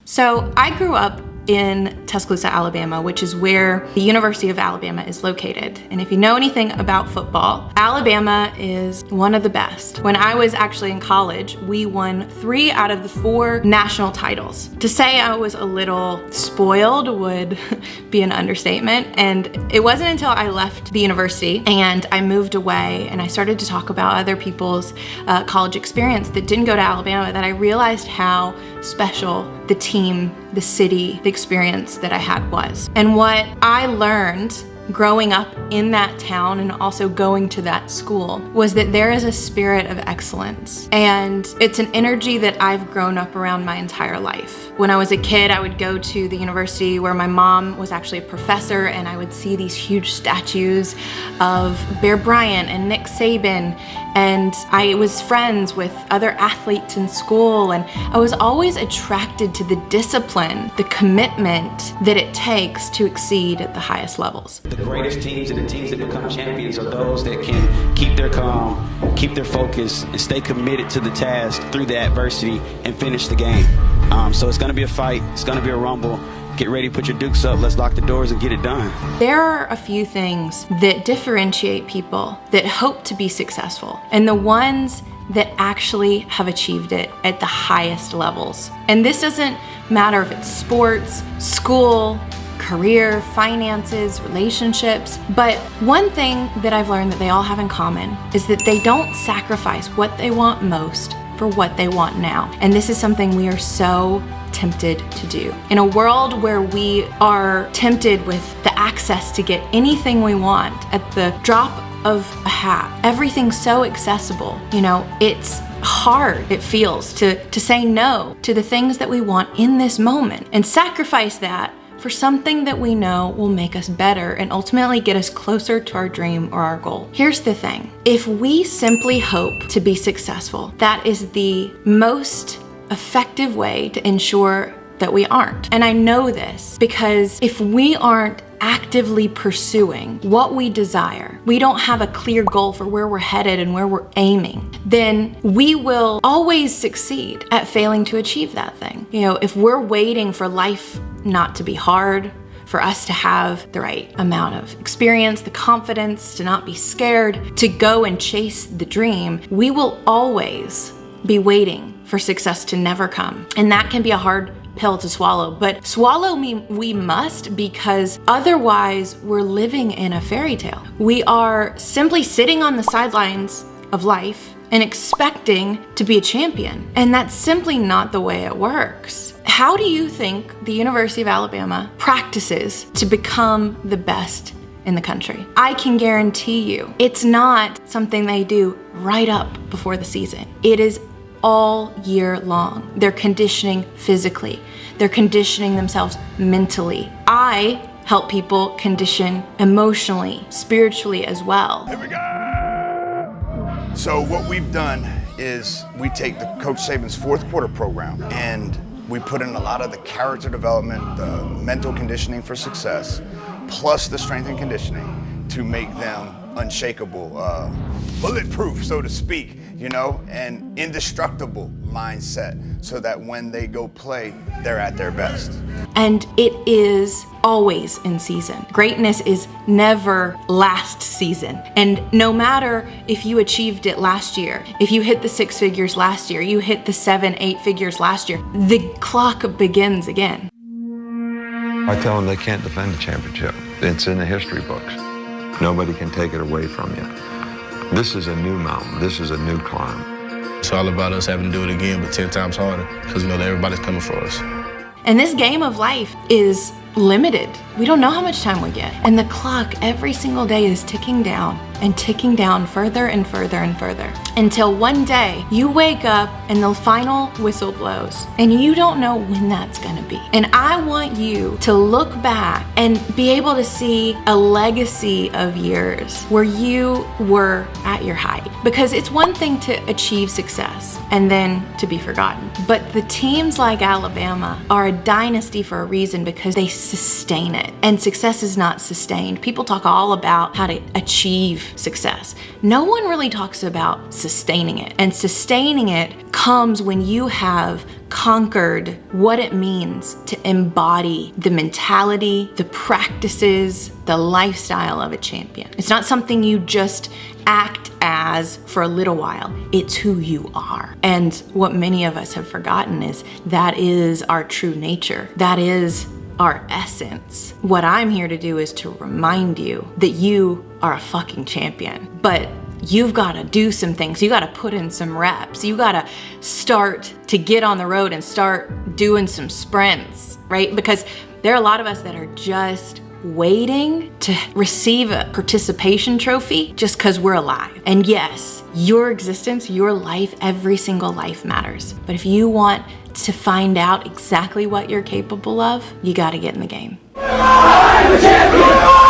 So I grew up in Tuscaloosa, Alabama, which is where the University of Alabama is located. And if you know anything about football, Alabama is one of the best. When I was actually in college, we won 3 out of the 4 national titles. To say I was a little spoiled would be an understatement. And it wasn't until I left the university and I moved away and I started to talk about other people's college experience that didn't go to Alabama that I realized how special the team, the city, the experience that I had was. And what I learned growing up in that town and also going to that school was that there is a spirit of excellence. And it's an energy that I've grown up around my entire life. When I was a kid, I would go to the university where my mom was actually a professor, and I would see these huge statues of Bear Bryant and Nick Saban. And I was friends with other athletes in school, and I was always attracted to the discipline, the commitment that it takes to exceed at the highest levels. The greatest teams and the teams that become champions are those that can keep their calm, keep their focus, and stay committed to the task through the adversity and finish the game. So it's going to be a fight. It's going to be a rumble. Get ready, put your dukes up, let's lock the doors and get it done. There are a few things that differentiate people that hope to be successful and the ones that actually have achieved it at the highest levels. And this doesn't matter if it's sports, school, career, finances, relationships, but one thing that I've learned that they all have in common is that they don't sacrifice what they want most for what they want now. And this is something we are so tempted to do. In a world where we are tempted with the access to get anything we want at the drop of a hat, everything's so accessible, it's hard, it feels, to say no to the things that we want in this moment and sacrifice that for something that we know will make us better and ultimately get us closer to our dream or our goal. Here's the thing. If we simply hope to be successful, that is the most effective way to ensure that we aren't. And I know this because if we aren't actively pursuing what we desire, we don't have a clear goal for where we're headed and where we're aiming, then we will always succeed at failing to achieve that thing. If we're waiting for life not to be hard, for us to have the right amount of experience, the confidence to not be scared, to go and chase the dream, we will always be waiting for success to never come. And that can be a hard pill to swallow, but we must, because otherwise we're living in a fairy tale. We are simply sitting on the sidelines of life and expecting to be a champion. And that's simply not the way it works. How do you think the University of Alabama practices to become the best in the country? I can guarantee you it's not something they do right up before the season. It is all year long. They're conditioning physically. They're conditioning themselves mentally. I help people condition emotionally, spiritually as well. Here we go! So what we've done is we take the Coach Saban's 4th quarter program and we put in a lot of the character development, the mental conditioning for success, plus the strength and conditioning to make them unshakable, bulletproof, so to speak, and indestructible mindset so that when they go play, they're at their best. And it is always in season. Greatness is never last season. And no matter if you achieved it last year, if you hit the 6 figures last year, you hit the 7, 8 figures last year, the clock begins again. I tell them they can't defend the championship. It's in the history books. Nobody can take it away from you. This is a new mountain. This is a new climb. It's all about us having to do it again, but 10 times harder, because we know that everybody's coming for us. And this game of life is limited. We don't know how much time we get. And the clock every single day is ticking down and ticking down further and further and further until one day you wake up and the final whistle blows and you don't know when that's gonna be. And I want you to look back and be able to see a legacy of years where you were at your height. Because it's one thing to achieve success and then to be forgotten. But the teams like Alabama are a dynasty for a reason because they sustain it. And success is not sustained. People talk all about how to achieve success. No one really talks about sustaining it. And sustaining it comes when you have conquered what it means to embody the mentality, the practices, the lifestyle of a champion. It's not something you just act as for a little while. It's who you are. And what many of us have forgotten is that is our true nature. That is our essence. What I'm here to do is to remind you that you are a fucking champion. But you've got to do some things. You got to put in some reps. You got to start to get on the road and start doing some sprints, right? Because there are a lot of us that are just waiting to receive a participation trophy just because we're alive. And yes, your existence, your life, every single life matters. But if you want to find out exactly what you're capable of, you got to get in the game. I'm a champion!